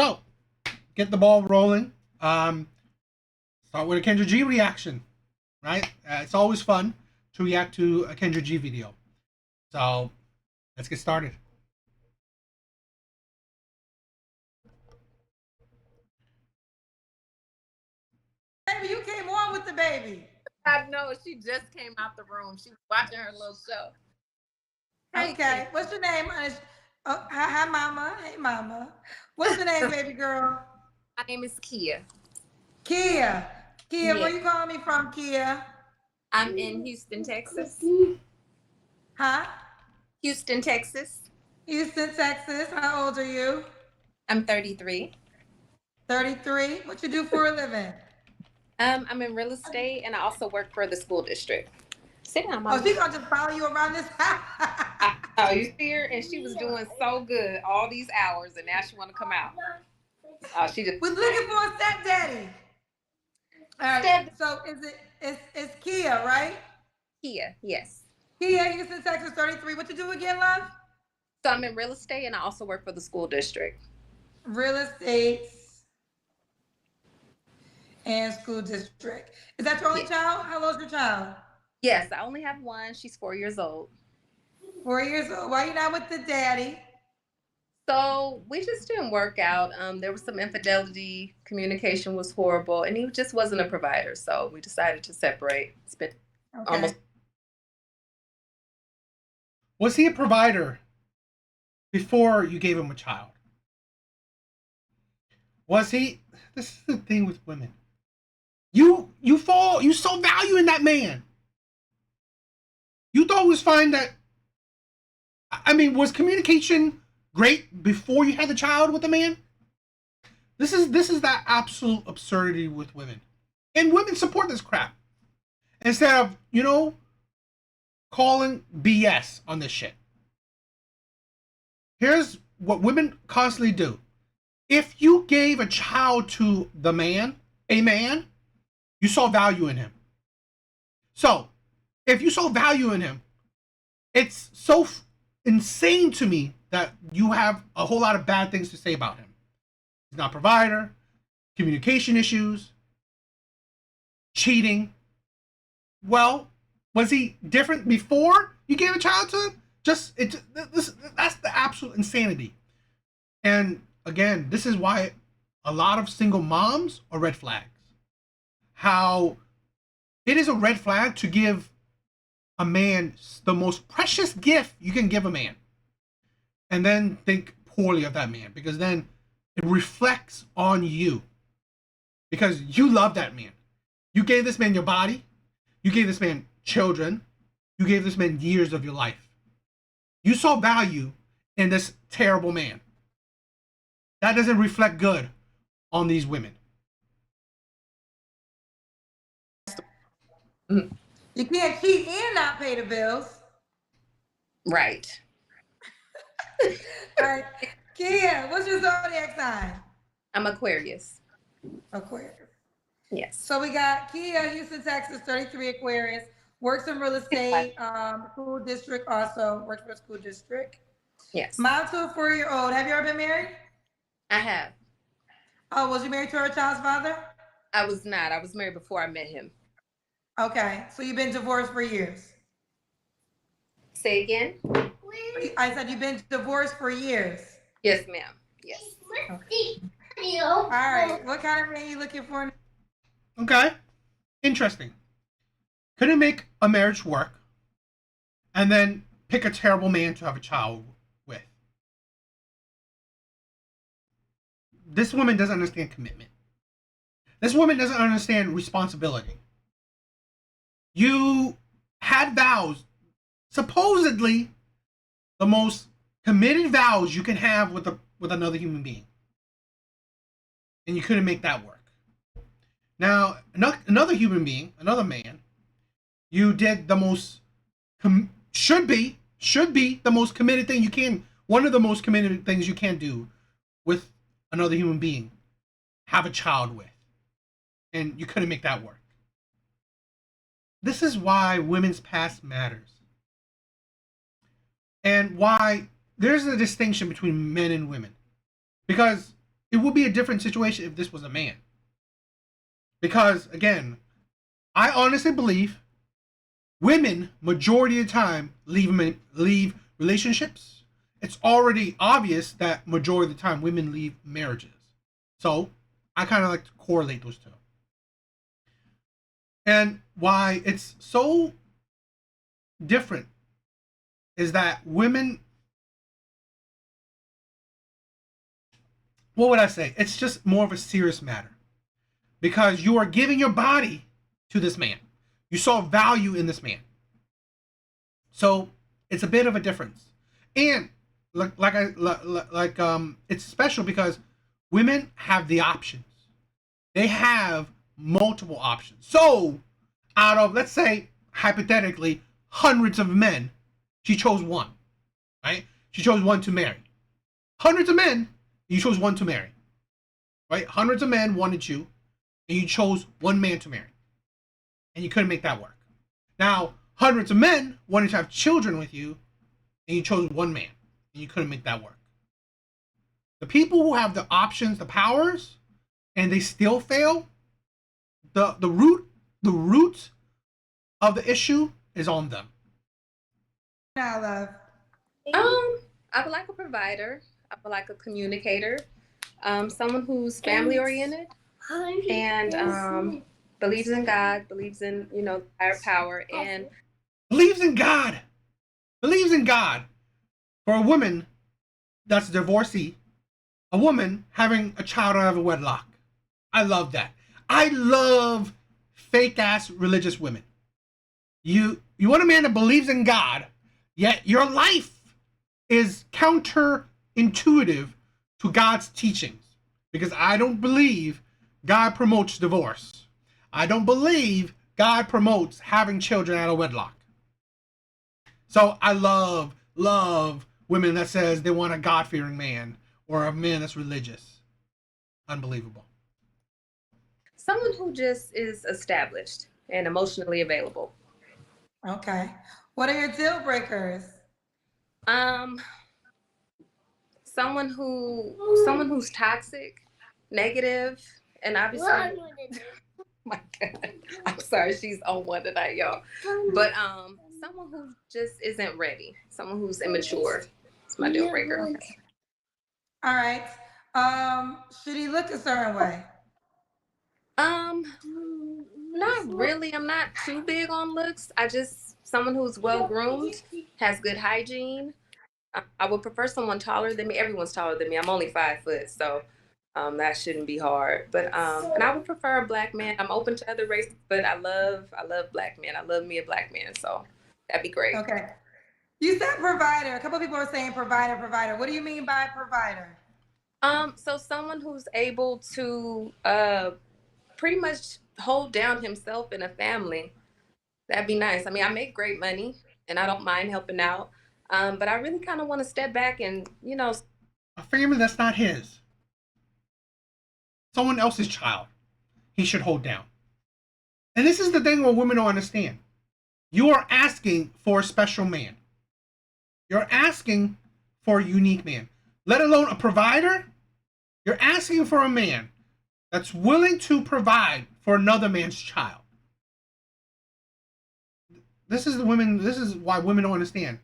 So, get the ball rolling. Start with a Kendra G reaction, right? It's always fun to react to a Kendra G video. So, let's get started. Baby, you came on with the baby. I know. She just came out the room. She was watching her little show. Hey, okay. What's your name? Oh, hi, mama. Hey, mama. What's your name, baby girl? My name is Kia. Kia. Kia, where you calling me from, Kia? I'm in Houston, Texas. Huh? Houston, Texas. Houston, Texas. How old are you? I'm 33. 33. What you do for a living? I'm in real estate, and I also work for the school district. Sit down, Mama. Oh, she's gonna just follow you around this house. Oh, you see her, and she was doing so good all these hours, and now she want to come out. Oh, she just was looking for a stepdaddy. All right. So it's Kia, right? Kia, yes. Kia, Houston, Texas, 33. What you do again, love? So I'm in real estate, and I also work for the school district. Real estate and school district. Is that your only child? How old's your child? Yes, I only have one. She's 4 years old. 4 years old. Why are you not with the daddy? So we just didn't work out. There was some infidelity. Communication was horrible, and he just wasn't a provider. So we decided to separate. It's been almost. Was he a provider before you gave him a child? Was he? This is the thing with women. You saw value in that man. You thought it was fine that. I mean, was communication great before you had the child with the man? This is that absolute absurdity with women, and women support this crap instead of calling BS on this shit. Here's what women constantly do. If you gave a child to a man, you saw value in him. So, if you saw value in him, it's so insane to me that you have a whole lot of bad things to say about him. He's not a provider, communication issues, cheating. Well, was he different before you gave a child to him? That's the absolute insanity. And again, this is why a lot of single moms are red flags. How it is a red flag to give a man the most precious gift you can give a man, and then think poorly of that man, because then it reflects on you, because you love that man. You gave this man your body, you gave this man children, you gave this man years of your life. You saw value in this terrible man. That doesn't reflect good on these women. You can't cheat and not pay the bills. Right. All right. Kia, what's your zodiac sign? I'm Aquarius. Aquarius. Yes. So we got Kia, Houston, Texas, 33, Aquarius. Works in real estate, school district also. Works for a school district. Yes. Mom to a 4-year-old. Have you ever been married? I have. Oh, was you married to her child's father? I was not. I was married before I met him. Okay. So you've been divorced for years? Say again? I said you've been divorced for years. Yes, ma'am. Yes. Okay. All right. What kind of man are you looking for? Okay. Interesting. Couldn't make a marriage work and then pick a terrible man to have a child with. This woman doesn't understand commitment. This woman doesn't understand responsibility. You had vows, supposedly the most committed vows you can have with another human being, and you couldn't make that work. Now, another human being, another man, you did the most should be the most committed thing you can. One of the most committed things you can do with another human being, have a child with, and you couldn't make that work. This is why women's past matters, and why there's a distinction between men and women, because it would be a different situation if this was a man. Because again, I honestly believe women majority of the time leave relationships. It's already obvious that majority of the time women leave marriages. So I kind of like to correlate those two. And why it's so different is that women, what would I say? It's just more of a serious matter because you are giving your body to this man. You saw value in this man. So it's a bit of a difference. And it's special because women have the options. They have multiple options. So out of, let's say, hypothetically, hundreds of men, she chose one, right? She chose one to marry. Hundreds of men, you chose one to marry, right? Hundreds of men wanted you, and you chose one man to marry, and you couldn't make that work. Now, hundreds of men wanted to have children with you, and you chose one man, and you couldn't make that work. The people who have the options, the powers, and they still fail, the root of the issue is on them. Now, love. I would like a provider. I would like a communicator. Someone who's family oriented and believes in God, believes in higher power, and believes in God. Believes in God. For a woman that's a divorcee, a woman having a child out of a wedlock. I love that. I love fake ass religious women. You want a man that believes in God, yet your life is counterintuitive to God's teachings. Because I don't believe God promotes divorce. I don't believe God promotes having children out of wedlock. So I love women that says they want a God-fearing man or a man that's religious. Unbelievable. Someone who just is established and emotionally available. Okay. What are your deal breakers? Someone who's toxic, negative, and obviously my God. I'm sorry, she's on one tonight, y'all. But someone who just isn't ready. Someone who's immature. It's my deal breaker. All right. Should he look a certain way? Not really. I'm not too big on looks. I just someone who's well groomed, has good hygiene. I would prefer someone taller than me. Everyone's taller than me. I'm only 5 foot, so that shouldn't be hard. But and I would prefer a black man. I'm open to other races, but I love black men. I love me a black man, so that'd be great. Okay. You said provider. A couple of people are saying provider. What do you mean by provider? So someone who's able to pretty much hold down himself and a family. That'd be nice. I mean, I make great money and I don't mind helping out. But I really kind of want to step back and, a family that's not his. Someone else's child. He should hold down. And this is the thing where women don't understand. You are asking for a special man. You're asking for a unique man. Let alone a provider. You're asking for a man that's willing to provide for another man's child. This is why women don't understand.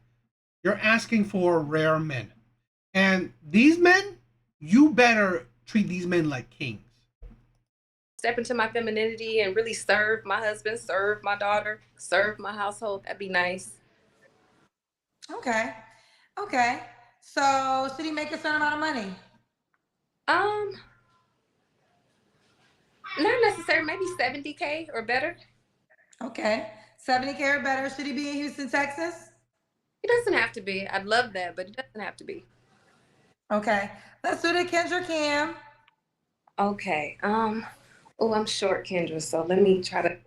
You're asking for rare men. And these men, you better treat these men like kings. Step into my femininity and really serve my husband, serve my daughter, serve my household. That'd be nice. Okay. So should he make a certain amount of money? Not necessarily. Maybe 70K or better. Okay. 70K or better. Should he be in Houston, Texas? It doesn't have to be. I'd love that, but it doesn't have to be. Okay. Let's do the Kendra Cam. Okay. Oh, I'm short, Kendra, so let me try to.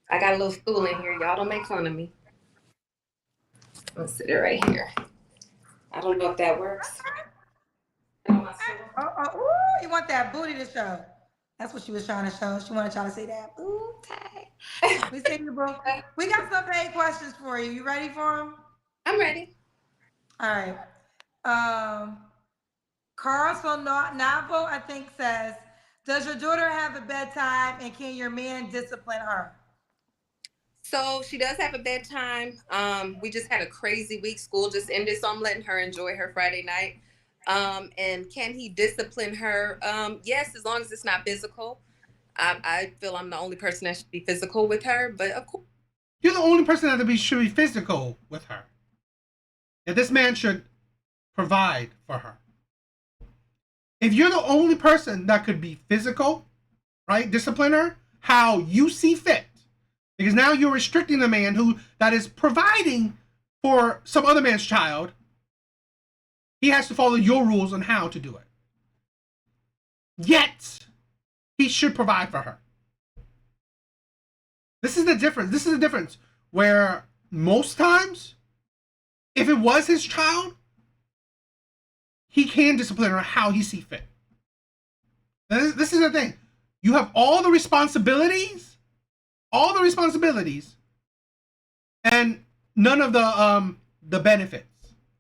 I got a little stool in here. Y'all don't make fun of me. I'm gonna sit it right here. I don't know if that works. Oh, you want that booty to show. That's what she was trying to show. She wanted y'all to see that booty. We see you, bro. We got some paid questions for you. You ready for them? I'm ready. All right. Carl Novo, I think, says, does your daughter have a bedtime and can your man discipline her? So she does have a bedtime. We just had a crazy week. School just ended, so I'm letting her enjoy her Friday night. And can he discipline her? Yes, as long as it's not physical. I feel I'm the only person that should be physical with her, but of course. You're the only person that should be physical with her. And this man should provide for her. If you're the only person that could be physical, right, discipline her how you see fit, because now you're restricting the man who that is providing for some other man's child. He has to follow your rules on how to do it. Yet, he should provide for her. This is the difference. This is the difference where most times, if it was his child, he can discipline her how he sees fit. This is the thing. You have all the responsibilities, and none of the benefits,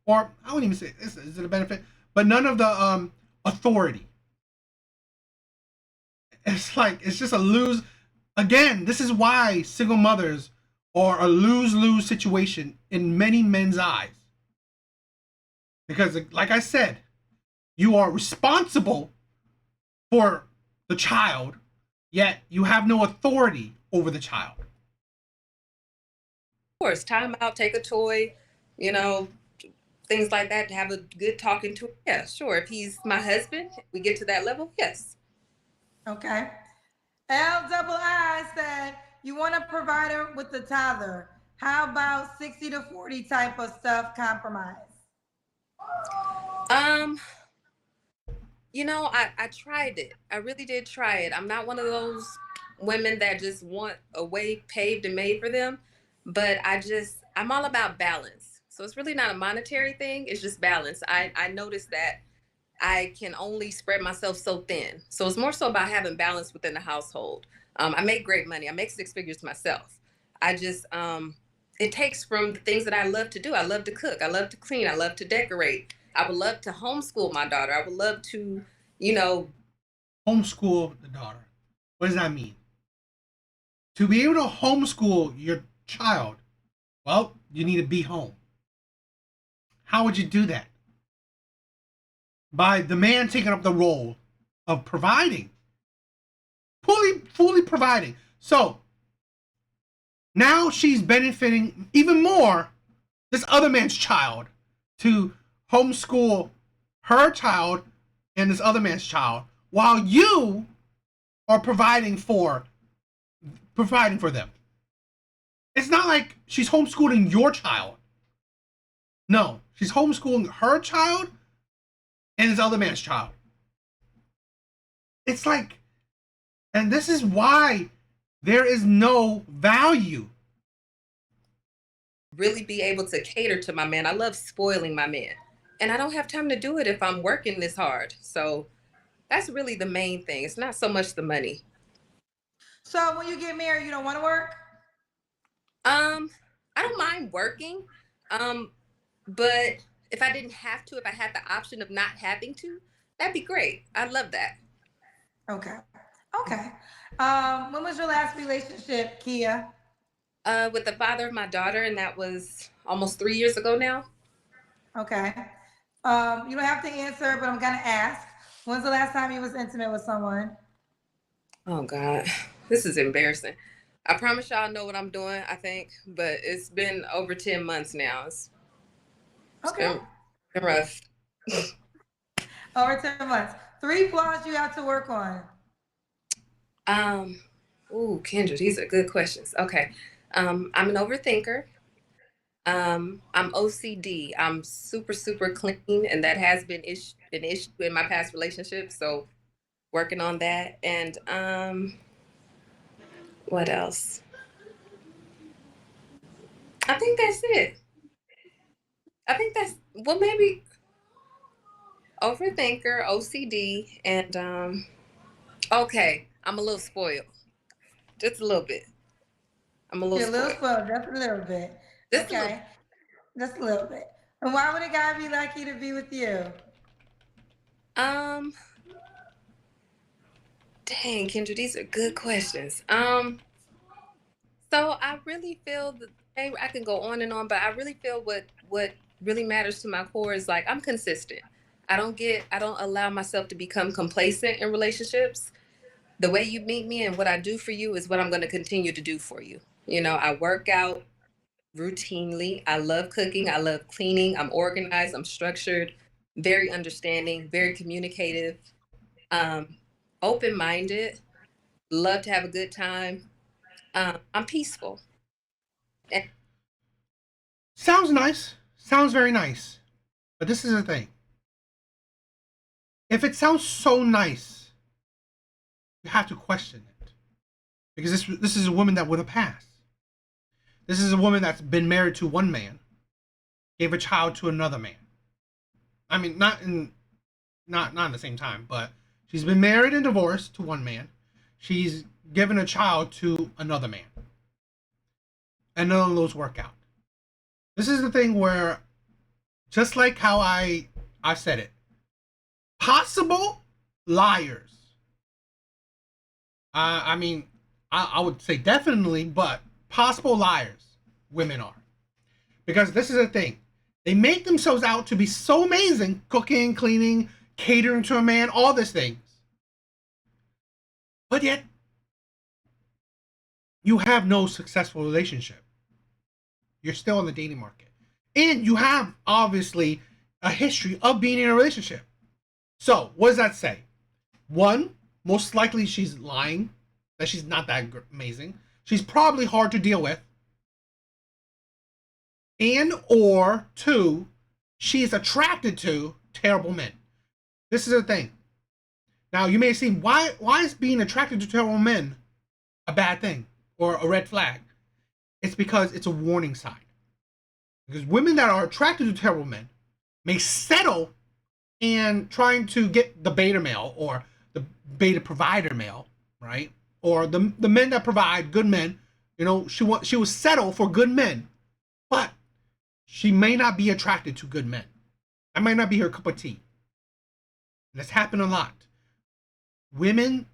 or I wouldn't even say is it a benefit, but none of the authority. It's like it's just a lose. Again, this is why single mothers are a lose-lose situation in many men's eyes. Because, like I said, you are responsible for the child, yet you have no authority over the child. Of course, time out, take a toy, you know, things like that, to have a good talking to. Yeah, sure. If he's my husband, we get to that level, yes. Okay. LII said, you want a provider with the toddler. How about 60 to 40 type of stuff compromise? Um, I tried it. I really did try it. I'm not one of those women that just want a way paved and made for them, but I'm all about balance. So it's really not a monetary thing. It's just balance. I noticed that I can only spread myself so thin. So it's more so about having balance within the household. I make great money. I make six figures myself. I just, it takes from the things that I love to do. I love to cook. I love to clean. I love to decorate. I would love to homeschool my daughter. I would love to, you know, Homeschool the daughter. What does that mean? To be able to homeschool your child, well, you need to be home. How would you do that? By the man taking up the role of providing, fully providing. So now she's benefiting even more this other man's child to homeschool her child and this other man's child while you are providing for them. It's not like she's homeschooling your child. No, she's homeschooling her child and this other man's child. It's like, and this is why there is no value. really be able to cater to my man. I love spoiling my man. And I don't have time to do it if I'm working this hard. So that's really the main thing. It's not so much the money. So when you get married, you don't want to work? Um, I don't mind working. Um, but if I didn't have to, if I had the option of not having to, that'd be great. I'd love that. Okay. Okay. When was your last relationship, Kia? With the father of my daughter, and that was almost 3 years ago now. Okay. You don't have to answer, but I'm gonna ask. When's the last time you was intimate with someone? Oh God, this is embarrassing. I promise y'all know what I'm doing, I think, but it's been over 10 months now. It's Okay. been rough. Over 10 months. 3 flaws you have to work on. Um, Kendra, these are good questions. Okay. I'm an overthinker. I'm OCD. I'm super, super clean, and that has been an issue in my past relationships. So working on that. And what else? I think that's it. I think that's well, maybe overthinker, OCD, and okay, I'm a little spoiled, just a little bit. I'm a little You're a little spoiled, spoiled, just a little bit. just a little. Okay. Just a little bit. And why would a guy be lucky to be with you? Um, Dang, Kendra, these are good questions. So I really feel that I can go on and on, but I really feel what really matters to my core is like I'm consistent. I don't allow myself to become complacent in relationships. The way you meet me and what I do for you is what I'm going to continue to do for you. You know, I work out routinely. I love cooking. I love cleaning. I'm organized. I'm structured, very understanding, very communicative, um, open minded, love to have a good time. I'm peaceful. And Sounds nice. Sounds very nice. But this is the thing. If it sounds so nice, you have to question it. Because this is a woman that with a past. This is a woman that's been married to one man, gave a child to another man. I mean, not in the same time, but she's been married and divorced to one man. She's given a child to another man, and none of those work out. This is the thing where, just like how I said it, possible liars. I mean, I would say definitely, but possible liars, women are. Because this is the thing. They make themselves out to be so amazing, cooking, cleaning, catering to a man, all these things. But yet, you have no successful relationship. You're still in the dating market. And you have, obviously, a history of being in a relationship. So, what does that say? One, most likely she's lying, that she's not that amazing. She's probably hard to deal with. And or two, she is attracted to terrible men. This is the thing. Now you may see why is being attracted to terrible men a bad thing or a red flag? It's because it's a warning sign. Because women that are attracted to terrible men may settle and trying to get the beta male or the beta provider male, right? Or the men that provide good men. You know, she will settle for good men, but she may not be attracted to good men. That might not be her cup of tea. And it's happened a lot. Women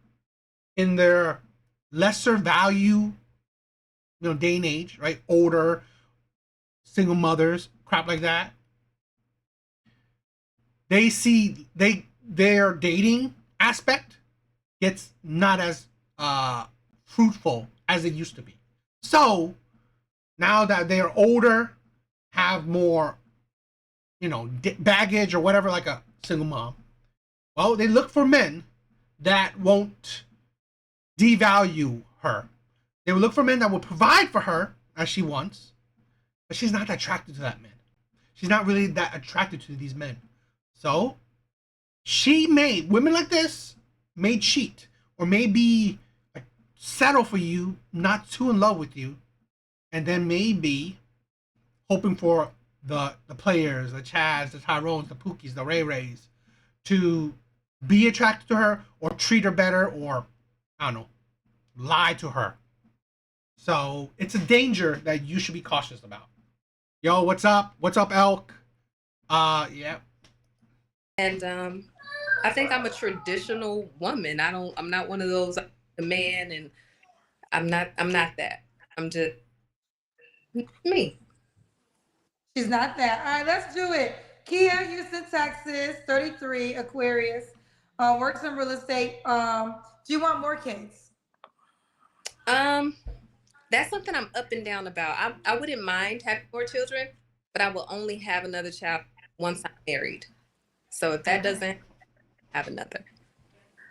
in their lesser value, day and age, right? Older, single mothers, crap like that. They see their dating aspect gets not as fruitful as it used to be. So now that they're older, have more, baggage or whatever, like a single mom. Well, they look for men that won't devalue her. They will look for men that will provide for her as she wants, but she's not attracted to that man. She's not really that attracted to these men. So women like this may cheat or may be like, settle for you, not too in love with you, and then maybe hoping for the players, the Chads, the Tyrones, the Pookies, the Ray Rays, to be attracted to her or treat her better or I don't know, lie to her. So it's a danger that you should be cautious about. Yo, what's up? What's up, Elk? Yeah. and I think I'm a traditional woman. I'm not one of those a man and I'm not that. I'm just me. She's not that. All right, let's do it. Kia, Houston, Texas, 33, Aquarius, works in real estate. Do you want more kids? Um that's something I'm up and down about. I wouldn't mind having more children, but I will only have another child once I'm married. So if that Okay. doesn't have another.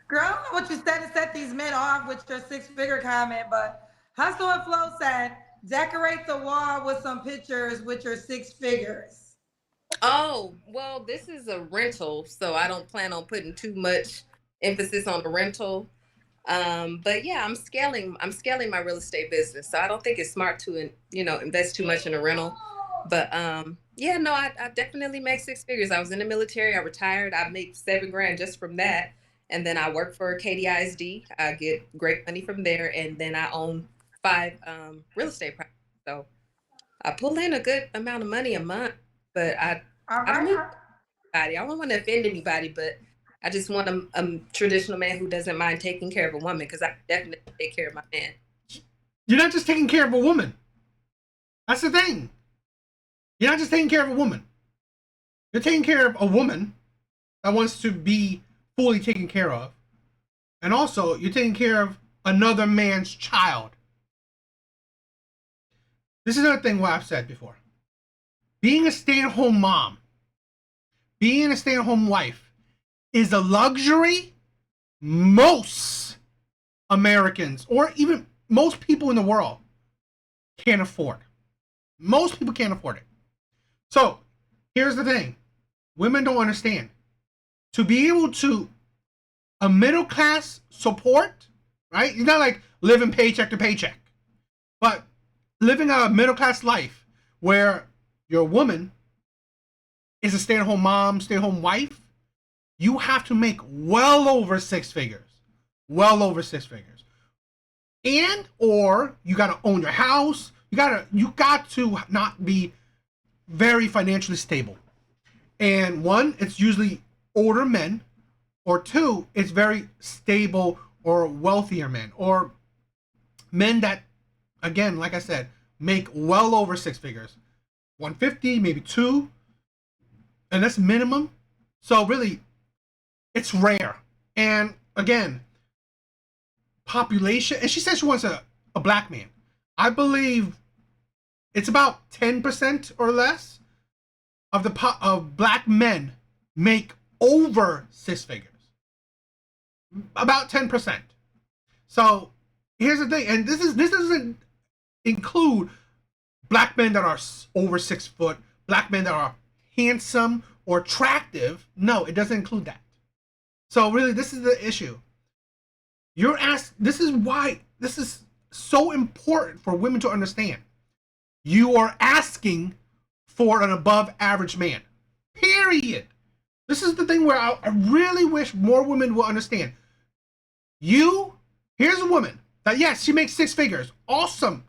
Girl, I don't know what you said to set these men off with your six-figure comment, but Hustle and Flow said, decorate the wall with some pictures with your six figures. Oh, well, this is a rental, so I don't plan on putting too much emphasis on the rental. But yeah, I'm scaling my real estate business. So I don't think it's smart to, invest too much in a rental. But yeah, no, I definitely make six figures. I was in the military, I retired, I make 7 grand just from that. And then I work for KDISD. I get great money from there. And then I own 5 real estate properties. So I pull in a good amount of money a month, but All I don't need right. anybody. I don't want to offend anybody, but I just want a traditional man who doesn't mind taking care of a woman, because I definitely take care of my man. You're not just taking care of a woman. That's the thing. You're not just taking care of a woman. You're taking care of a woman that wants to be fully taken care of. And also, you're taking care of another man's child. This is another thing what I've said before. Being a stay-at-home mom, being a stay-at-home wife is a luxury most Americans, or even most people in the world, can't afford. Most people can't afford it. So, here's the thing. Women don't understand. To be able to, a middle class support, right? You're not like living paycheck to paycheck, but living a middle class life where your woman is a stay-at-home mom, stay-at-home wife, you have to make well over six figures. Well over six figures. And or you gotta own your house. You got to not be very financially stable. And one, it's usually older men, or two, it's very stable or wealthier men, or men that, again, like I said, make well over six figures. 150, maybe two, and that's minimum. So really, it's rare. And again, population, and she says she wants a black man. I believe it's about 10% or less of of black men make over six figures. About 10%. So here's the thing, and this doesn't include black men that are over 6 foot, black men that are handsome or attractive. No, it doesn't include that. So really, this is the issue. This is why this is so important for women to understand. You are asking for an above average man. Period. This is the thing where I really wish more women will understand. Here's a woman that, yes, she makes six figures. Awesome.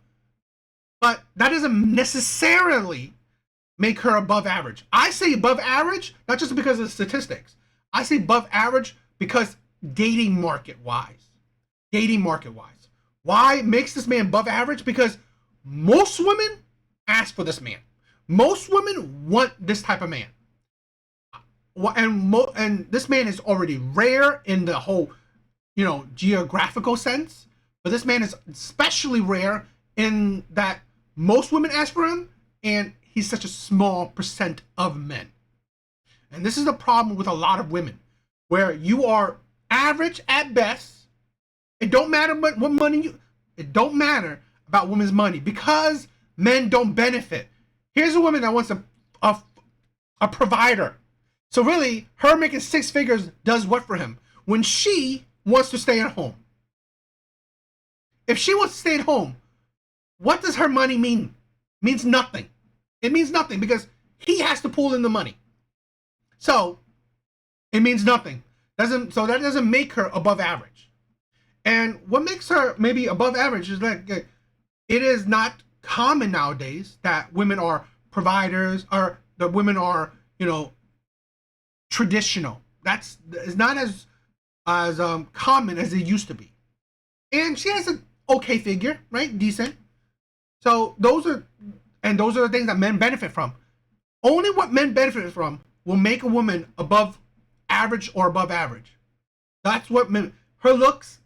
But that doesn't necessarily make her above average. I say above average, not just because of the statistics. I say above average because dating market wise. Why makes this man above average? Because most women ask for this man. Most women want this type of man. And this man is already rare in the whole, geographical sense. But this man is especially rare in that most women ask for him, and he's such a small percent of men. And this is the problem with a lot of women, where you are average at best. It don't matter what money it don't matter about women's money, because men don't benefit. Here's a woman that wants a provider. So really, her making six figures does what for him? When she wants to stay at home. If she wants to stay at home, what does her money mean? It means nothing. It means nothing because he has to pull in the money. So it means nothing. So that doesn't make her above average. And what makes her maybe above average is that it is not common nowadays that women are providers, or that women are, traditional. It's not as common as it used to be. And she has an okay figure, right? Decent. So those are the things that men benefit from. Only what men benefit from will make a woman above average or above average. That's what men. Her looks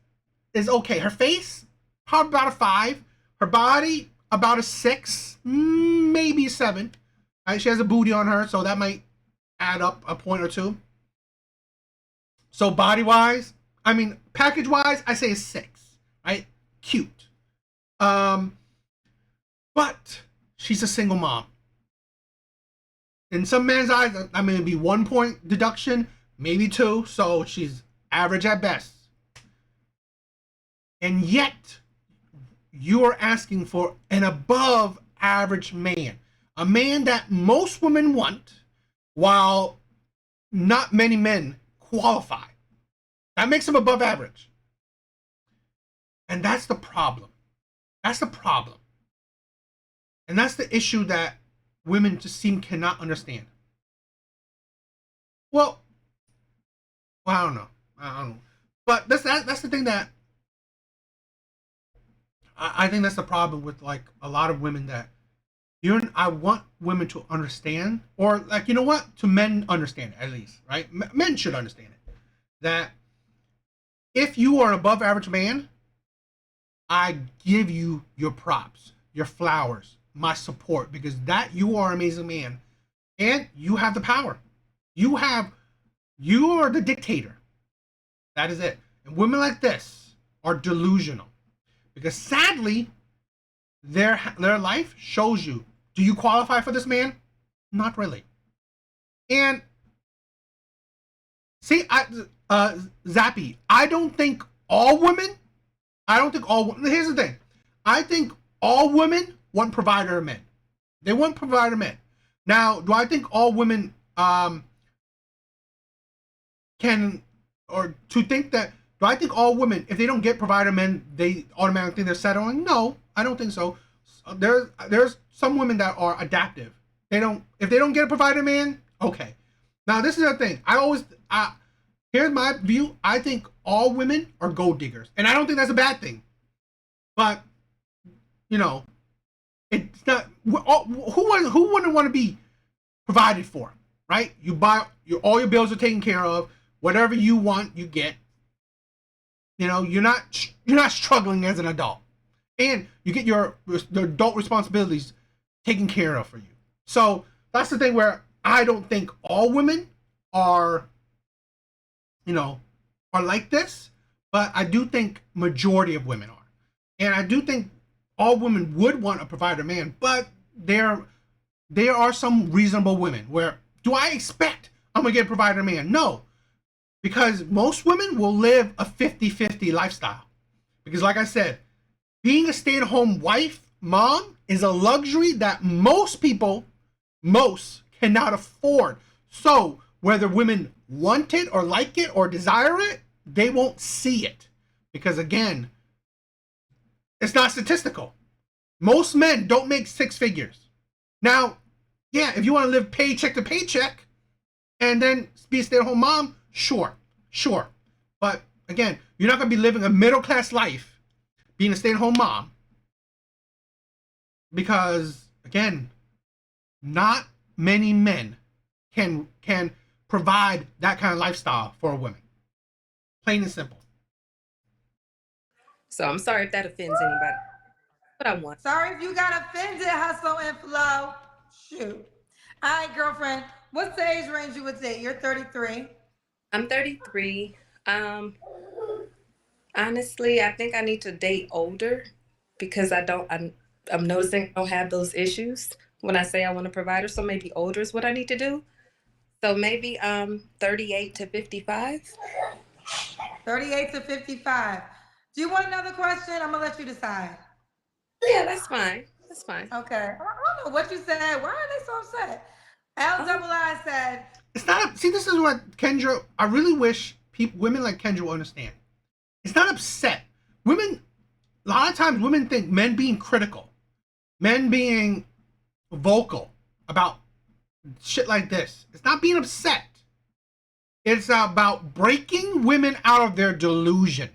is okay. Her face, probably about a 5. Her body, about a 6, maybe 7. Right? She has a booty on her, so that might add up a point or two. So body-wise, package-wise, I say a 6. Right? Cute. But she's a single mom. In some men's eyes, it'd be 1 point deduction, maybe 2. So she's average at best. And yet, you are asking for an above average man. A man that most women want, while not many men qualify. That makes him above average. And that's the problem. That's the problem. And that's the issue that women just cannot understand. Well, Well, I don't know. But that's the thing that I think that's the problem with like a lot of women that I want women to understand, or like you know what, to men understand it, at least, right? Men should understand it that if you are an above average man, I give you your props, your flowers, my support because that you are an amazing man and you have the power. You have you are the dictator. That is it. And women like this are delusional because sadly their life shows you. Do you qualify for this man? Not really. And see, Zappy, I don't think all women. I don't think all. Here's the thing. I think all women want provider men. They want provider men. Now, do I think all women can, or to think that? Do I think all women, if they don't get provider men, they automatically think they're settling? No, I don't think so. There's some women that are adaptive. They don't if they don't get a provider man, okay. Now this is the thing. Here's my view. I think all women are gold diggers, and I don't think that's a bad thing. But you know, it's not. Who wouldn't want to be provided for, right? You buy all your bills are taken care of. Whatever you want, you get. You know, you're not struggling as an adult, and you get your the adult responsibilities taken care of for you. So that's the thing where I don't think all women are, you know, are like this, but I do think majority of women are, and I do think all women would want a provider man, but there are some reasonable women where do I expect I'm gonna get a provider man? No, because most women will live a 50-50 lifestyle. Because like I said, being a stay-at-home wife, mom is a luxury that most cannot afford. So whether women want it or like it or desire it, they won't see it. Because again, it's not statistical. Most men don't make six figures. Now, yeah, if you want to live paycheck to paycheck and then be a stay-at-home mom, sure. But again, you're not going to be living a middle-class life being a stay-at-home mom because, again, not many men can provide that kind of lifestyle for a woman. Plain and simple. So I'm sorry if that offends anybody. But I want. Sorry if you got offended, Hustle and Flow. Shoot. All right, girlfriend. What's the age range you would say? You're 33. I'm 33. Honestly, I think I need to date older because I'm noticing I don't have those issues when I say I want a provider. So maybe older is what I need to do. So maybe 38 to 55. 38 to 55. Do you want another question? I'm gonna let you decide. Yeah, that's fine. That's fine. Okay. I don't know what you said. Why are they so upset? L double I said. It's not. See, this is what Kendra. I really wish women like Kendra will understand. It's not upset. Women. A lot of times, women think men being critical, men being vocal about shit like this. It's not being upset. It's about breaking women out of their delusion.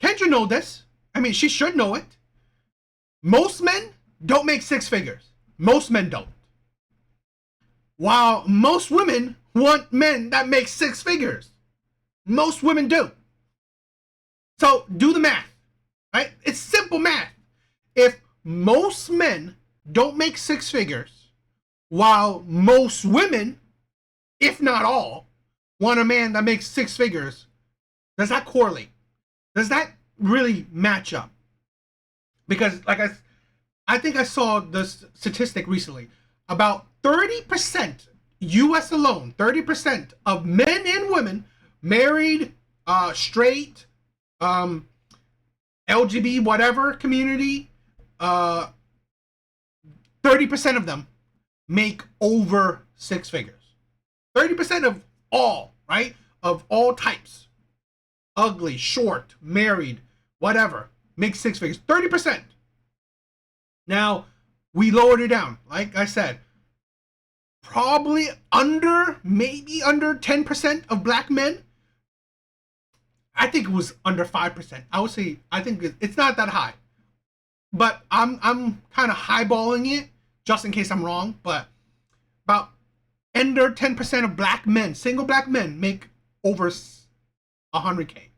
Kendra know this. I mean, she should know it. Most men don't make six figures. Most men don't. While most women want men that make six figures. Most women do. So do the math, right? It's simple math. If most men don't make six figures, while most women, if not all, want a man that makes six figures, does that correlate? Does that really match up? Because like I think I saw the statistic recently. About 30%, US alone, 30% of men and women, married, straight, LGBT, whatever community, 30% of them make over six figures. 30% of all, right? Of all types. Ugly, short, married, whatever, make six figures. 30%. Now, we lowered it down. Like I said, probably maybe under 10% of black men. I think it was under 5%. I would say I think it's not that high, but I'm kind of highballing it just in case I'm wrong. But about under 10% of black men, single black men, make over 100K,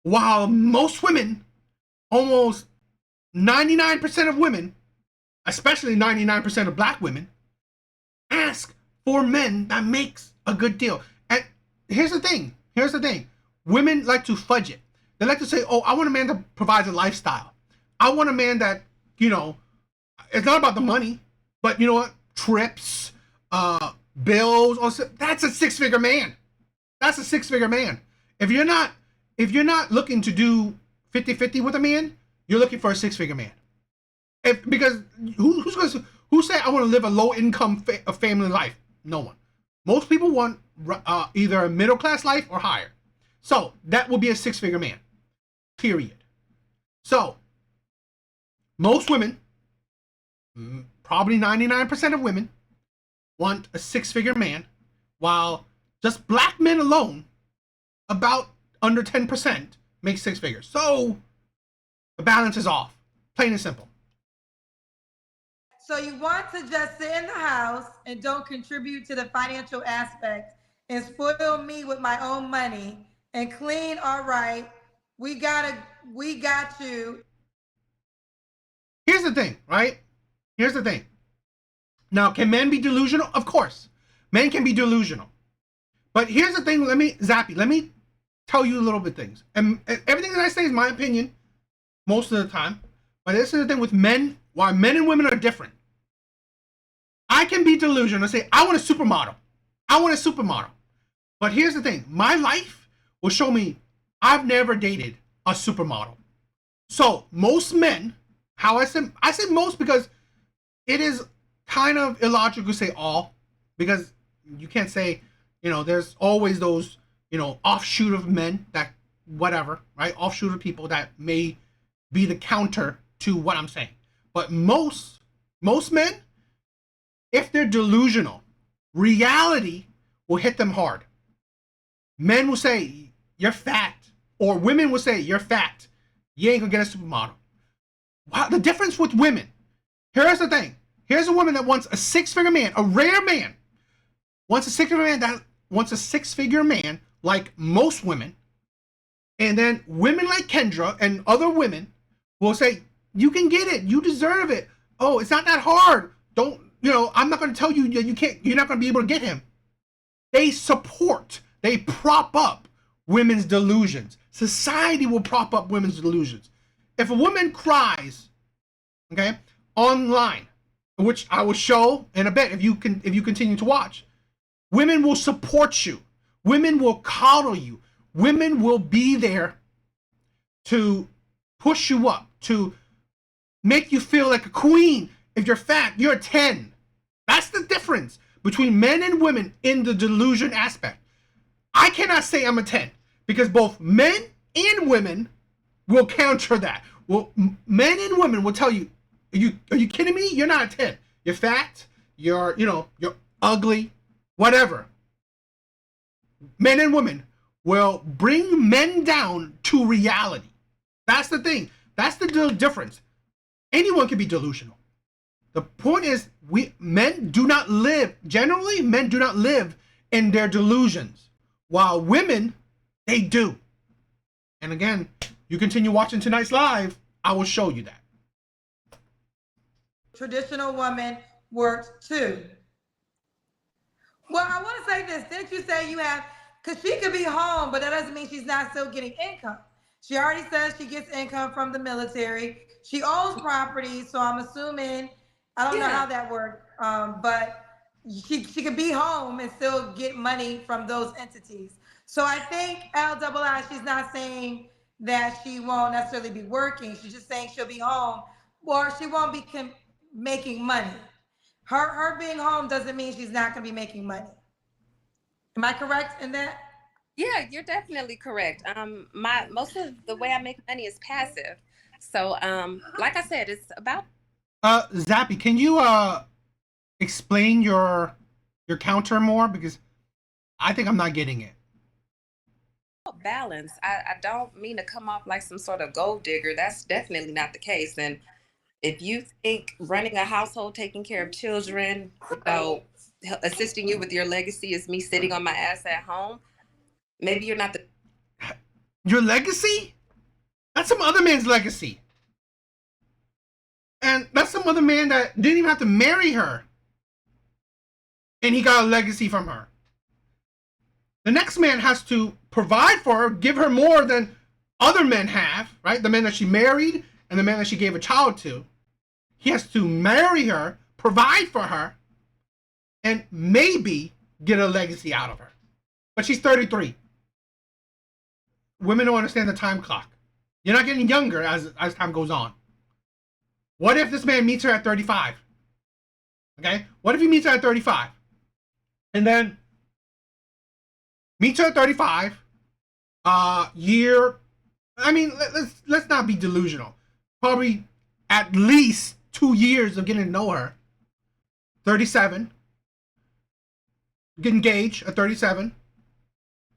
while most women, almost 99% of women, especially 99% of black women, ask for men that makes a good deal. And here's the thing. Women like to fudge it. They like to say, oh, I want a man that provides a lifestyle. I want a man that, it's not about the money, but you know what? Trips, bills, that's a six-figure man. That's a six-figure man. If you're not looking to do 50-50 with a man, you're looking for a six-figure man. Because who say I want to live a low-income family life? No one. Most people want either a middle-class life or higher. So that would be a six-figure man. Period. So most women, probably 99% of women, want a six-figure man, while just black men alone, about under 10%, make six figures. So the balance is off. Plain and simple. So you want to just sit in the house and don't contribute to the financial aspect and spoil me with my own money and clean, all right. We got you. Here's the thing, right? Here's the thing. Now, can men be delusional? Of course. Men can be delusional. But here's the thing, let me tell you a little bit things. And everything that I say is my opinion most of the time. But this is the thing with men, why men and women are different. I can be delusional and say, I want a supermodel. But here's the thing, my life will show me I've never dated a supermodel. So most men, I say most because it is kind of illogical to say all, because you can't say, there's always those, offshoot of men that whatever, right? Offshoot of people that may be the counter to what I'm saying. But most men, if they're delusional, reality will hit them hard. Men will say, you're fat. Or women will say, you're fat. You ain't gonna get a supermodel. Wow, the difference with women. Here's the thing. Here's a woman that wants a six-figure man, a rare man. Wants a six-figure man like most women. And then women like Kendra and other women will say, you can get it. You deserve it. Oh, it's not that hard. Don't, I'm not going to tell you you can't, you're not going to be able to get him. They prop up women's delusions. Society will prop up women's delusions. If a woman cries, okay, online, which I will show in a bit if you continue to watch, women will support you. Women will coddle you. Women will be there to push you up, to make you feel like a queen. If you're fat, you're a 10. That's the difference between men and women in the delusion aspect. I cannot say I'm a 10 because both men and women will counter that. Well, men and women will tell you, are you kidding me? You're not a 10. You're fat. You're ugly, whatever. Men and women will bring men down to reality. That's the thing. That's the difference. Anyone can be delusional. The point is, men do not live in their delusions, while women, they do. And again, you continue watching tonight's live, I will show you that. Traditional woman works too. Well, I want to say this. Didn't you say you have, because she could be home, but that doesn't mean she's not still getting income. She already says she gets income from the military. She owns property, so I'm assuming, I don't know how that works, but she could be home and still get money from those entities. So I think LII, she's not saying that she won't necessarily be working. She's just saying she'll be home, or she won't be making money. Her being home doesn't mean she's not going to be making money. Am I correct in that? Yeah, you're definitely correct. Most of the way I make money is passive. So, like I said, it's about. Zappy, can you explain your counter more? Because I think I'm not getting it. Balance. I don't mean to come off like some sort of gold digger. That's definitely not the case. And if you think running a household, taking care of children, assisting you with your legacy is me sitting on my ass at home, maybe you're not the. Your legacy? That's some other man's legacy. And that's some other man that didn't even have to marry her. And he got a legacy from her. The next man has to provide for her, give her more than other men have, right? The man that she married and the man that she gave a child to. He has to marry her, provide for her, and maybe get a legacy out of her. But she's 33. Women don't understand the time clock. You're not getting younger as time goes on. What if this man meets her at 35? Okay? What if he meets her at 35? And then meets her at 35, let's not be delusional. Probably at least 2 years of getting to know her. 37. Get engaged at 37.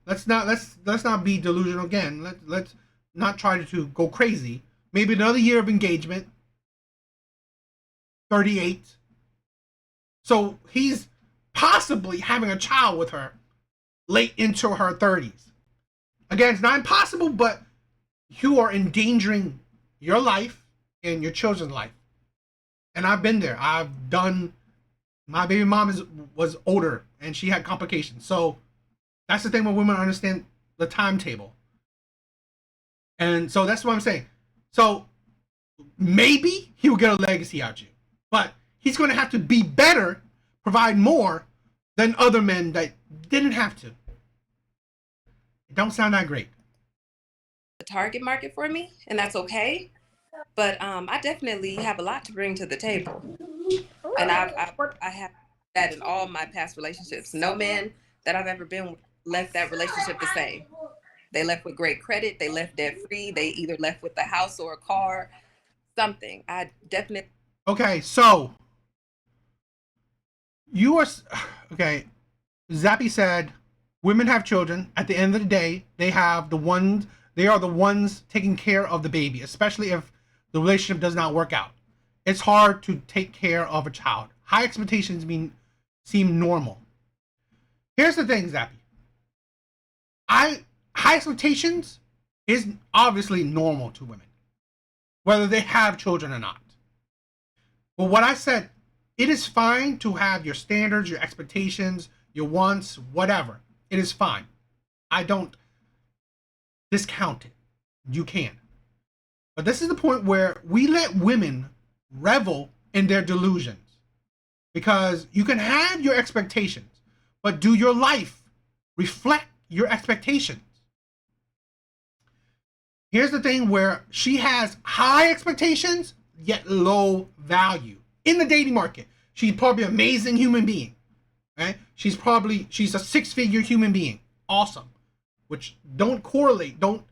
Let's not be delusional again. Let's not try to go crazy. Maybe another year of engagement. 38. So he's possibly having a child with her late into her 30s. Again, it's not impossible, but you are endangering your life and your children's life. And I've been there. I've done. My baby mom was older and she had complications. So that's the thing when women understand the timetable. And so that's what I'm saying. So maybe he will get a legacy out of you, but he's going to have to be better, provide more than other men that didn't have to. It don't sound that great. The target market for me, and that's okay. But I definitely have a lot to bring to the table, and I have that in all my past relationships. No man that I've ever been with left that relationship the same. They left with great credit. They left debt free. They either left with a house or a car, something. I definitely. Okay, so you are okay. Zappy said, "Women have children. At the end of the day, they have the ones. They are the ones taking care of the baby, especially if the relationship does not work out. It's hard to take care of a child. High expectations seem normal. Here's the thing, Zappy. High expectations is obviously normal to women, whether they have children or not. But what I said, it is fine to have your standards, your expectations, your wants, whatever. It is fine. I don't discount it. You can. But this is the point where we let women revel in their delusions. Because you can have your expectations, but do your life reflect your expectations? Here's the thing where she has high expectations, yet low value. In the dating market, she's probably an amazing human being. Right? She's a 6-figure human being. Awesome. Which don't correlate, don't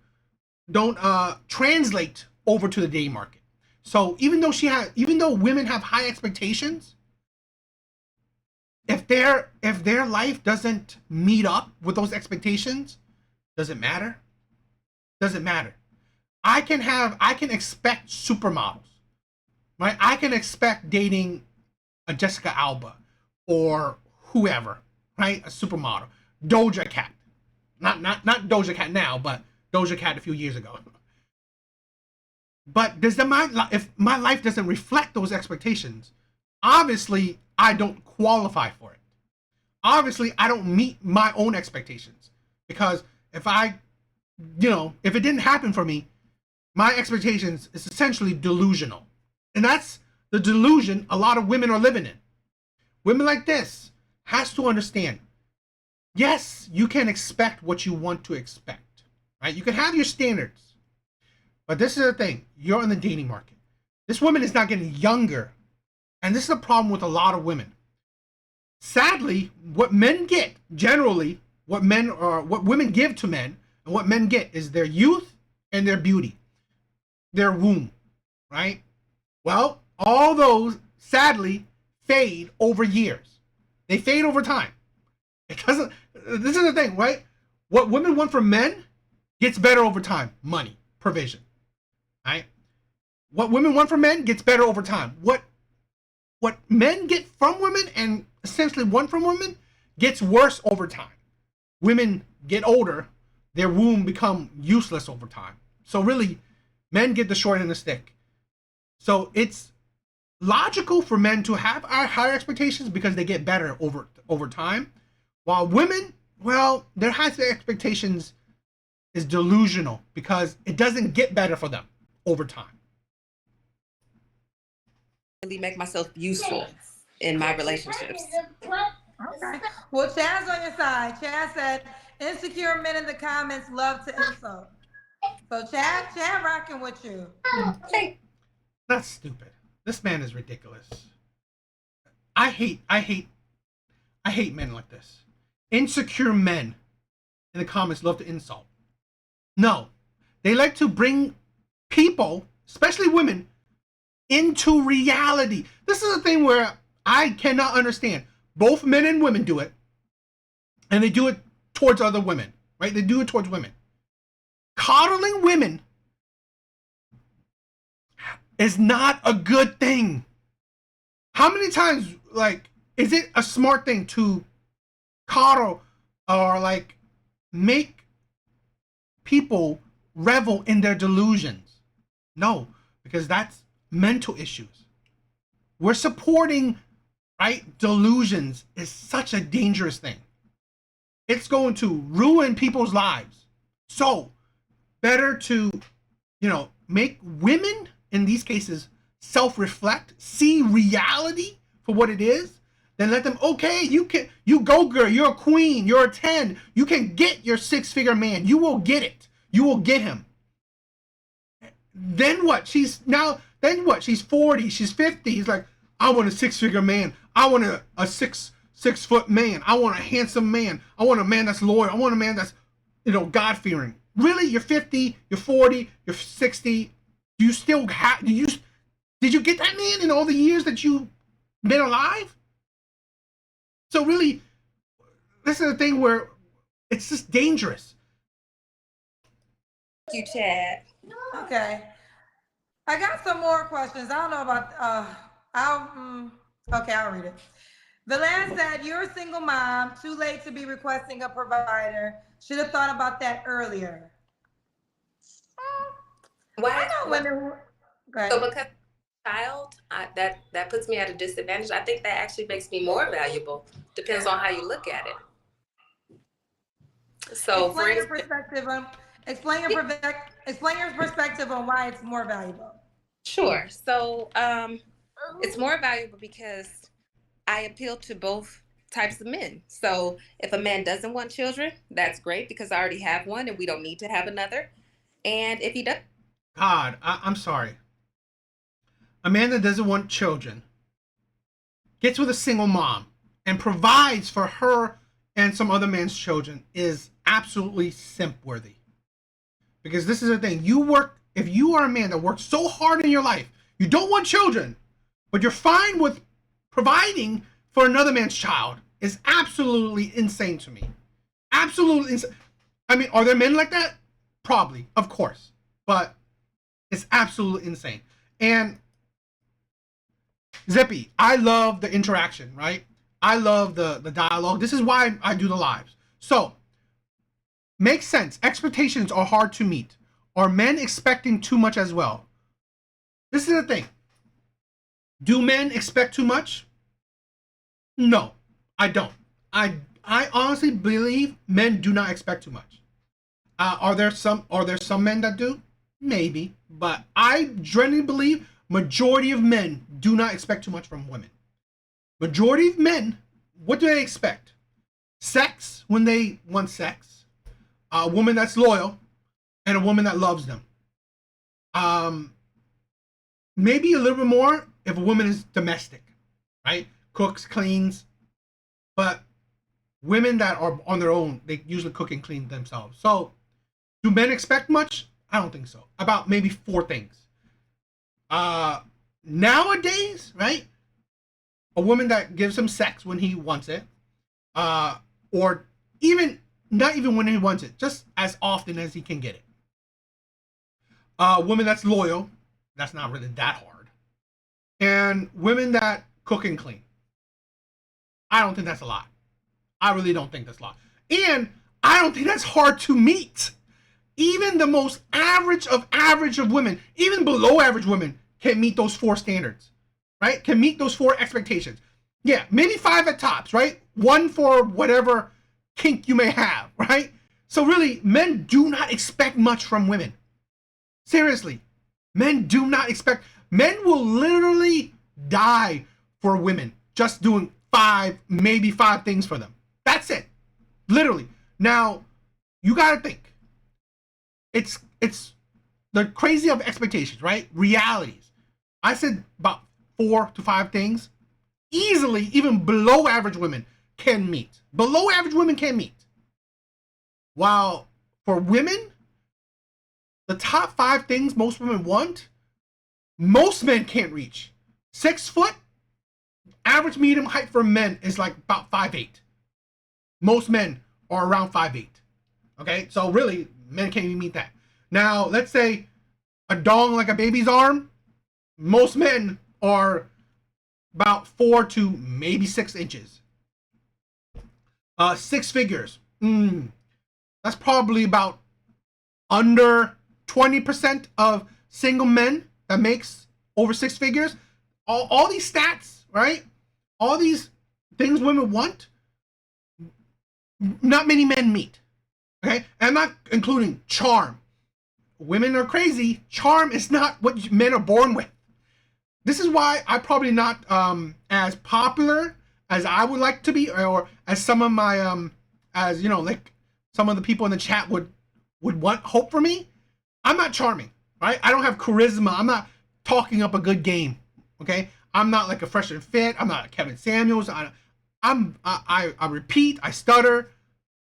translate over to the dating market. So even though women have high expectations, if their life doesn't meet up with those expectations, does it matter? Doesn't matter. I can expect supermodels, right? I can expect dating a Jessica Alba or whoever, right? A supermodel, Doja Cat, not Doja Cat now, but Doja Cat a few years ago. But if my life doesn't reflect those expectations, obviously I don't qualify for it. Obviously I don't meet my own expectations, because if it didn't happen for me, my expectations is essentially delusional. And that's the delusion a lot of women are living in. Women like this has to understand, yes, you can expect what you want to expect, right? You can have your standards. But this is the thing, you're in the dating market. This woman is not getting younger. And this is a problem with a lot of women. Sadly, what men get, generally, what women give to men, and what men get is their youth and their beauty. Their womb, right? Well, all those sadly fade over years. They fade over time. It doesn't. This is the thing, right? What women want from men gets better over time. Money, provision, right? What women want from men gets better over time. What men get from women and essentially want from women gets worse over time. Women get older, their womb become useless over time. So really, men get the short end of the stick. So it's logical for men to have higher expectations because they get better over time, while women, well, their high expectations is delusional because it doesn't get better for them over time. Really make myself useful in my relationships. Okay. Well, Chad's on your side. Chad said, insecure men in the comments love to insult. So Chad rocking with you. Hey. That's stupid. This man is ridiculous. I hate men like this. Insecure men in the comments love to insult. No. They like to bring people, especially women, into reality. This is a thing where I cannot understand. Both men and women do it, and they do it towards other women, right? They do it towards women. Coddling women is not a good thing. How many times, like, is it a smart thing to coddle or like make people revel in their delusions? No, because that's mental issues. We're supporting, right? Delusions is such a dangerous thing. It's going to ruin people's lives. So better to, make women in these cases self-reflect, see reality for what it is, then let them, okay, you go girl, you're a queen, you're a 10, you can get your 6-figure man, you will get it, you will get him. Then what? She's 40, she's 50, he's like, I want a 6-figure man, I want a 6-foot man, I want a handsome man, I want a man that's loyal, I want a man that's, God-fearing. Really? You're 50, you're 40, you're 60, do you still have, did you get that man in all the years that you've been alive? So really, this is a thing where it's just dangerous. Thank you, Chad. Okay. I got some more questions. I don't know about, I'll read it. Valan said, you're a single mom, too late to be requesting a provider. Should have thought about that earlier. Why? I know women. So because child, that puts me at a disadvantage. I think that actually makes me more valuable. Depends on how you look at it. So explain your perspective on why it's more valuable. Sure. So it's more valuable because I appeal to both types of men. So if a man doesn't want children, that's great because I already have one and we don't need to have another. And if he does, God, I'm sorry. A man that doesn't want children gets with a single mom and provides for her and some other man's children is absolutely simp worthy. Because this is the thing. If you are a man that works so hard in your life, you don't want children, but you're fine with providing for another man's child, is absolutely insane to me. Absolutely insane. I mean, are there men like that? Probably, of course. But it's absolutely insane. And Zippy, I love the interaction, right? I love the dialogue. This is why I do the lives. So, makes sense. Expectations are hard to meet. Are men expecting too much as well? This is the thing. Do men expect too much? No, I don't. I honestly believe men do not expect too much. Are there some men that do? Maybe, but I genuinely believe majority of men do not expect too much from women. Majority of men, what do they expect? Sex when they want sex, a woman that's loyal, and a woman that loves them. Maybe a little bit more if a woman is domestic, right? Cooks, cleans, but women that are on their own, they usually cook and clean themselves. So, do men expect much? I don't think so. About maybe 4 things. Nowadays, right? a woman that gives him sex when he wants it, or even not even when he wants it, just as often as he can get it. A woman that's loyal, that's not really that hard, and women that cook and clean. I don't think that's a lot. I really don't think that's a lot, and I don't think that's hard to meet. Even the most average of women, even below average women, can meet those 4 standards, right? Can meet those 4 expectations. Yeah, maybe 5 at tops, right? 1 for whatever kink you may have, right? So really, men do not expect much from women. Seriously, men do not expect. Men will literally die for women just doing 5, maybe 5 things for them. That's it, literally. Now, you gotta think. It's the crazy of expectations, right? Realities. I said about 4 to 5 things. Easily, even below average women can meet. Below average women can meet. While for women, the top 5 things most women want, most men can't reach. 6 foot, average medium height for men is like about 5'8". Most men are around 5'8". Okay, so really, men can't even meet that. Now, let's say a dong like a baby's arm, most men are about 4 to maybe 6 inches. 6 figures. That's probably about under 20% of single men that makes over 6 figures. All these stats, right? All these things women want, not many men meet. Okay? And I'm not including charm. Women are crazy. Charm is not what men are born with. This is why I'm probably not as popular as I would like to be, or as some of my as you know, like some of the people in the chat would hope for me. I'm not charming, right? I don't have charisma. I'm not talking up a good game. Okay, I'm not like a Fresh and Fit. I'm not Kevin Samuels. I repeat. I stutter.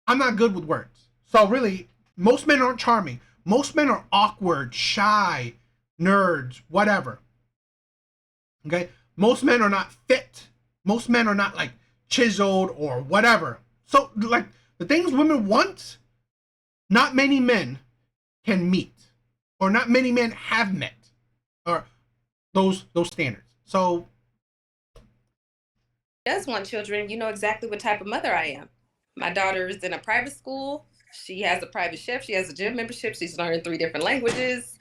I'm not good with words. So really, most men aren't charming. Most men are awkward, shy, nerds, whatever. Okay? Most men are not fit. Most men are not like chiseled or whatever. So like the things women want, not many men can meet, or not many men have met, or those standards. So Does want children, you know exactly what type of mother I am. My daughter is in a private school. She has a private chef. She has a gym membership. She's learning 3 different languages.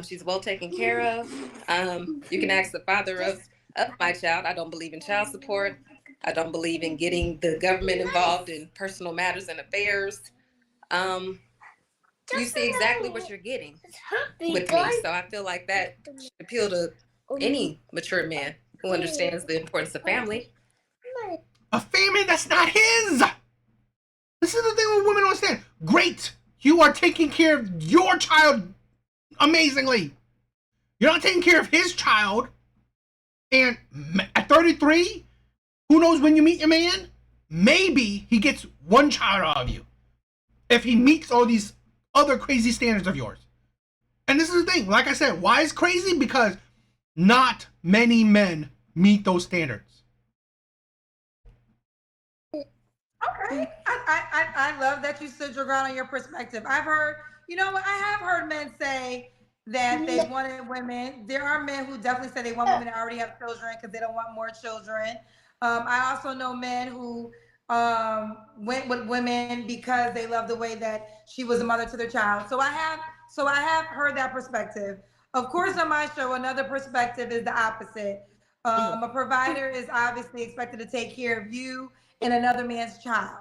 She's well taken care of. You can ask the father of my child. I don't believe in child support. I don't believe in getting the government involved in personal matters and affairs. You see exactly what you're getting with me. So I feel like that should appeal to any mature man who understands the importance of family. a family that's not his. This is the thing what women don't understand. Great, you are taking care of your child amazingly. You're not taking care of his child. And at 33, who knows when you meet your man? Maybe he gets 1 child out of you if he meets all these other crazy standards of yours. And this is the thing, like I said, why is crazy? Because not many men meet those standards. Okay, I love that you stood your ground on your perspective. I've heard, you know what, I have heard men say that they wanted women. There are men who definitely say they want women to already have children because they don't want more children. I also know men who went with women because they love the way that she was a mother to their child. So I have heard that perspective. Of course, on my show, another perspective is the opposite. A provider is obviously expected to take care of you and another man's child.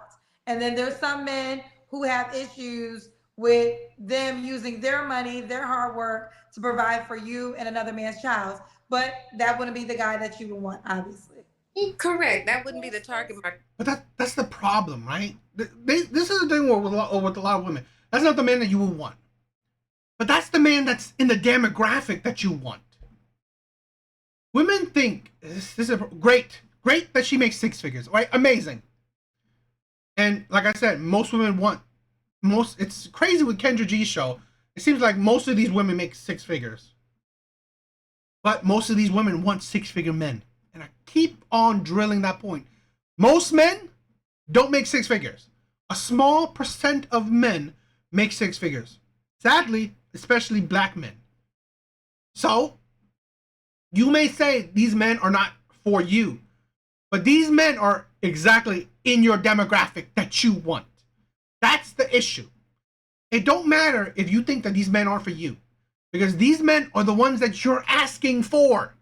And then there's some men who have issues with them using their money, their hard work to provide for you and another man's child. But that wouldn't be the guy that you would want, obviously. Correct. That wouldn't be the target market. But that's the problem, right? This is the thing with a lot of women. That's not the man that you would want. But that's the man that's in the demographic that you want. Women think this is great that she makes 6 figures, right? Amazing. And like I said, most women want it's crazy with Kendra G's show. It seems like most of these women make 6 figures. But most of these women want 6-figure men and I keep on drilling that point. Most men don't make six figures. A small percent of men make six figures. Sadly, especially black men. So, you may say these men are not for you, but these men are exactly in your demographic that you want. That's the issue. It don't matter if you think that these men are for you, because these men are the ones that you're asking for.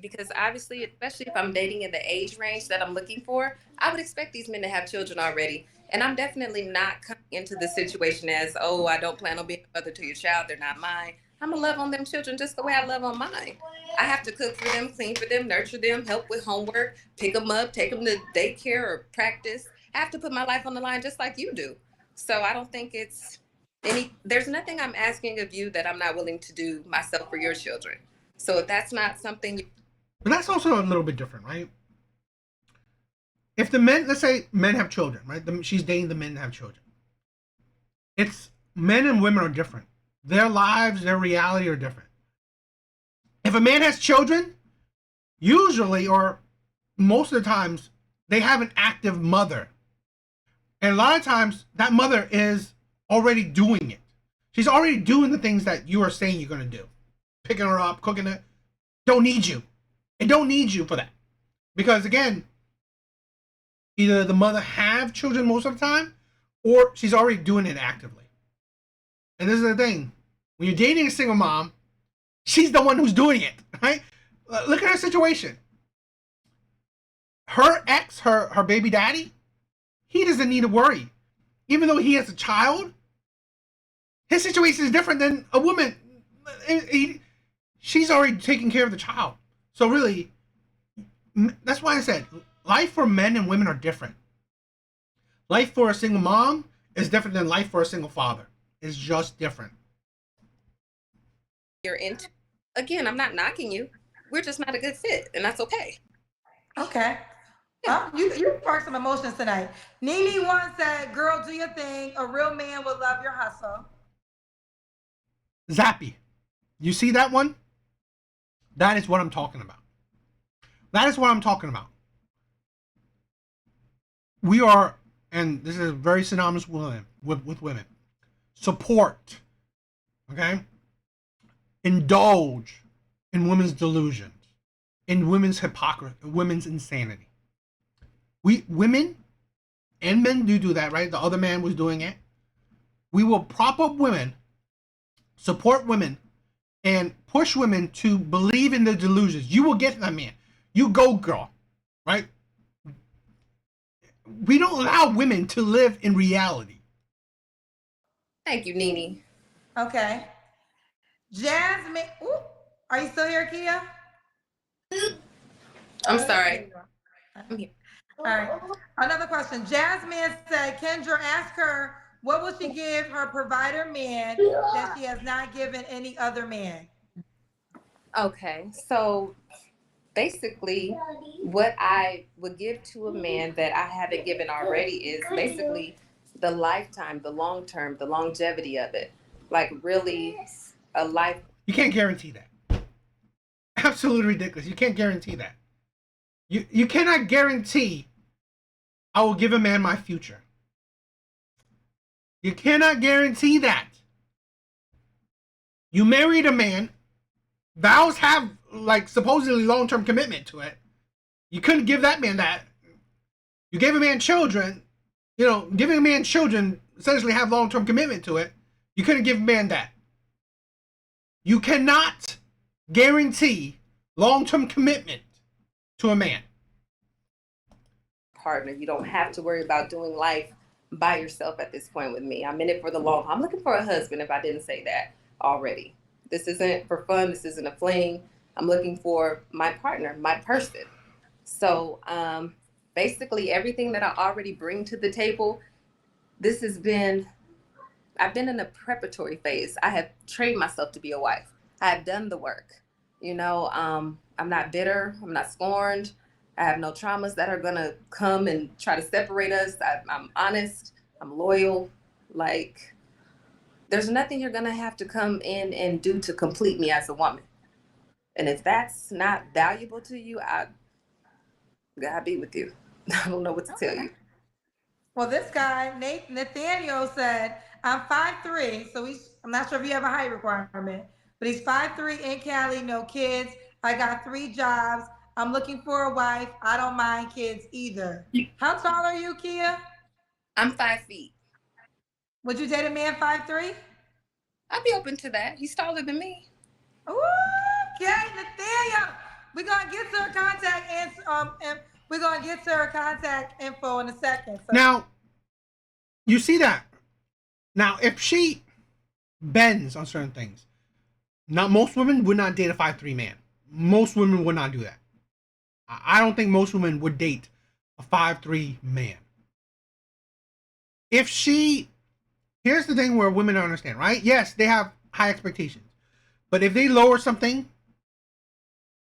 Because obviously, especially if I'm dating in the age range that I'm looking for, I would expect these men to have children already. And I'm definitely not coming into the situation as, oh, I don't plan on being a mother to your child. They're not mine. I'm going to love on them children just the way I love on mine. I have to cook for them, clean for them, nurture them, help with homework, pick them up, take them to daycare or practice. I have to put my life on the line just like you do. So I don't think there's nothing I'm asking of you that I'm not willing to do myself for your children. So if that's not something But that's also a little bit different, right? If the men, let's say men have children, right? She's dating the men that have children. It's men and women are different. Their lives, their reality are different. If a man has children, usually or most of the times, they have an active mother. And a lot of times, that mother is already doing it. She's already doing the things that you are saying you're going to do. Picking her up, cooking it. Don't need you. It don't need you for that. Because again, either the mother have children most of the time, or she's already doing it actively. And this is the thing. When you're dating a single mom, she's the one who's doing it, right? Look at her situation. Her ex, her baby daddy, he doesn't need to worry. Even though he has a child, his situation is different than a woman. She's already taking care of the child. So really, that's why I said life for men and women are different. Life for a single mom is different than life for a single father. It's just different. you're into. Again, I'm not knocking you. We're just not a good fit, and that's okay. Okay. You sparked some emotions tonight. Nene once said, "Girl, do your thing. A real man will love your hustle." Zappy. You see that one? That is what I'm talking about. That is what I'm talking about. We are, and this is very synonymous with women. Support. Okay? Indulge in women's delusions, in women's hypocrisy, women's insanity. We women and men do that, right? The other man was doing it. We will prop up women, support women, and push women to believe in their delusions. You will get that man. You go, girl, right? We don't allow women to live in reality. Thank you, Nene. Okay. Jasmine, ooh, are you still here, Kia? I'm sorry. I'm here. All right. Another question. Jasmine said, Kendra, ask her what will she give her provider man that she has not given any other man? Okay, so basically, what I would give to a man that I haven't given already is basically the lifetime, the long term, the longevity of it. Like, really, a life. You can't guarantee that. Absolutely ridiculous. You can't guarantee that. You cannot guarantee I will give a man my future. You cannot guarantee that. You married a man, vows have like supposedly long-term commitment to it. You couldn't give that man that. You gave a man children, giving a man children essentially have long-term commitment to it. You couldn't give a man that. You cannot guarantee long-term commitment to a man. Partner, you don't have to worry about doing life by yourself at this point with me. I'm in it for the long haul. I'm looking for a husband, if I didn't say that already. This isn't for fun. This isn't a fling. I'm looking for my partner, my person. So basically everything that I already bring to the table, I've been in a preparatory phase. I have trained myself to be a wife. I have done the work. I'm not bitter. I'm not scorned. I have no traumas that are going to come and try to separate us. I'm honest. I'm loyal. Like, there's nothing you're going to have to come in and do to complete me as a woman. And if that's not valuable to you, God be with you. I don't know what to tell you. Well, this guy, Nathaniel said, I'm 5'3", so I'm not sure if you have a height requirement, but he's 5'3" in Cali, no kids. I got 3 jobs. I'm looking for a wife. I don't mind kids either. How tall are you, Kia? I'm 5 feet. Would you date a man 5'3"? I'd be open to that. He's taller than me. Okay, Nathaniel. We're gonna get to her contact and we're gonna get to her contact info in a second. So Now, you see that. Now, if she bends on certain things, not most women would not date a 5'3" man. Most women would not do that. I don't think most women would date a 5'3" man. If she, here's the thing where women don't understand, right? Yes, they have high expectations, but if they lower something,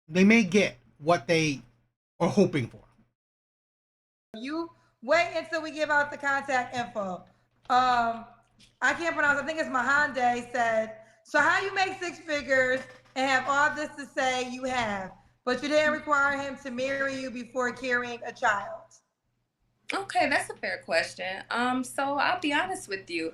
they may get what they are hoping for. you wait until we give out the contact info. I can't pronounce. I think it's Mahande said. So how you make 6 figures and have all this to say you have, but you didn't require him to marry you before carrying a child? Okay, that's a fair question. So I'll be honest with you.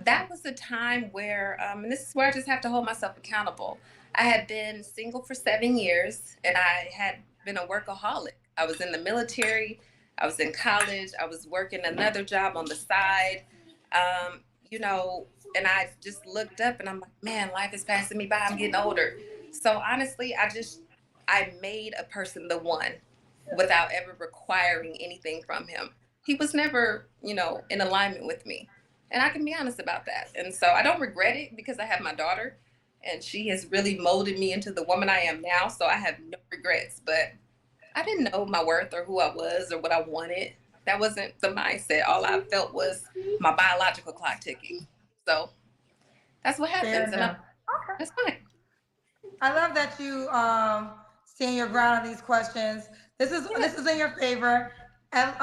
That was a time where, and this is where I just have to hold myself accountable. I had been single for 7 years, and I had been a workaholic. I was in the military, I was in college, I was working another job on the side, um, you know, and I just looked up and I'm like, man, life is passing me by. I'm getting older. So honestly, I made a person the one without ever requiring anything from him. He was never, in alignment with me. And I can be honest about that. And so I don't regret it because I have my daughter and she has really molded me into the woman I am now. So I have no regrets, but I didn't know my worth or who I was or what I wanted. That wasn't the mindset. All I felt was my biological clock ticking. So that's what Fair happens. And enough. Okay. that's fine. I love that you stand your ground on these questions. This is in your favor. And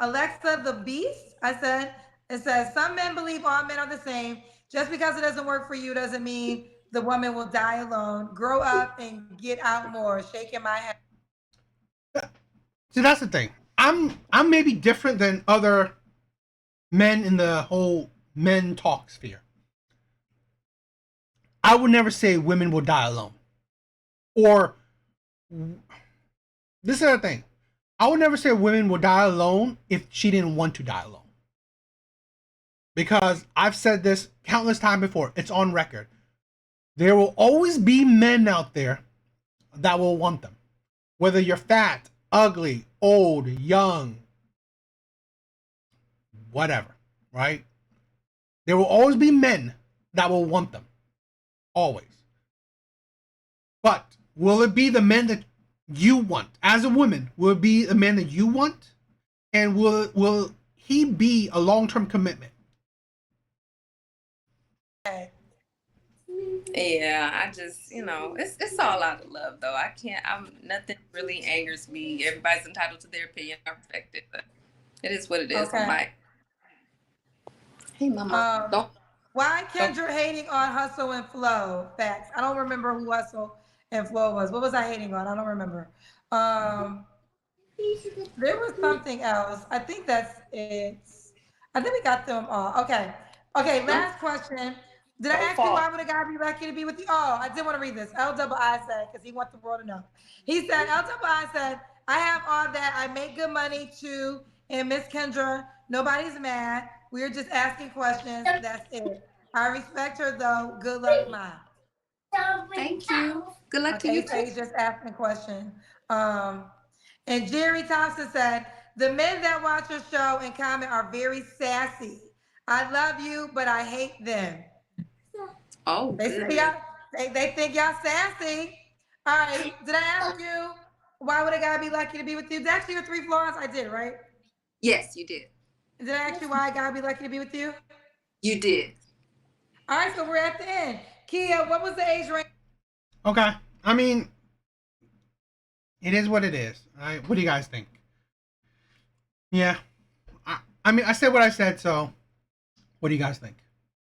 Alexa the Beast, I said, it says some men believe all men are the same. Just because it doesn't work for you doesn't mean the woman will die alone. Grow up and get out more. Shaking my head. See, that's the thing. I'm maybe different than other men in the whole men talk sphere. I would never say women will die alone. Or this is the thing. I would never say women will die alone if she didn't want to die alone. Because I've said this countless times before. It's on record. There will always be men out there that will want them. Whether you're fat, ugly, old, young, whatever, right? There will always be men that will want them. Always. But will it be the men that you want as a woman? Will it be the man that you want? And will he be a long-term commitment? Yeah, I just, it's all out of love though. I can't. Nothing really angers me. Everybody's entitled to their opinion. I respect it, but it is what it is. Okay. Hey, mama, don't. Why Kendra hating on Hustle and Flow? Facts. I don't remember who Hustle and Flow was. What was I hating on? I don't remember. There was something else. I think that's it. I think we got them all. Okay. Okay, last question. Did I ask you why would a guy be lucky to be with you? Oh, I did want to read this. L double I said, because he wants the world to know. He said, L double I said, I have all that. I make good money too. And Miss Kendra, nobody's mad. We're just asking questions. That's it. I respect her though. Good luck, Mom. Thank you. Good luck to Okay, you so too. he's just asking a question. And Jerry Thompson said, the men that watch your show and comment are very sassy. I love you, but I hate them. Oh, They good. say y'all, they think y'all sassy. All right. Did I ask you why would a guy be lucky to be with you? Did I ask you your 3 flaws? I did, right? Yes, you did. Did I ask you why a guy be lucky to be with you? You did. All right, so we're at the end. Kia, what was the age range? Okay. I mean, it is what it is. All right. What do you guys think? Yeah. I mean, I said what I said, so what do you guys think?